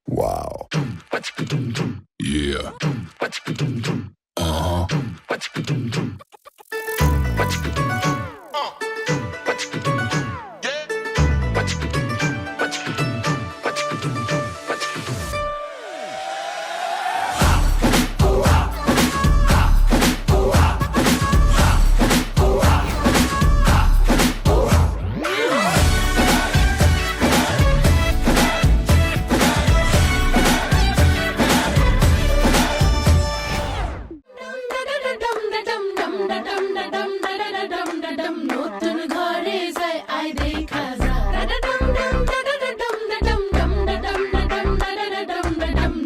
Wow. Yeah. Uh-huh. নতুন ঘরে যায় আয় দেখা যা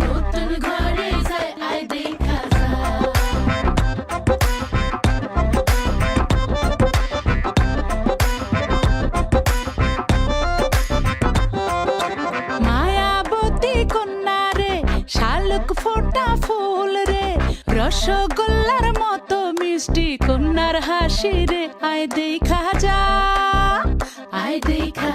নতুন ঘরে যায় আয় দেখা যা মায়াবতী কন্যা রে শালুক ফোটা ফুল রে রসগোল্লার মতো মিষ্টি কন্যার হাসি রে আয় দেখা যা আয় দেখা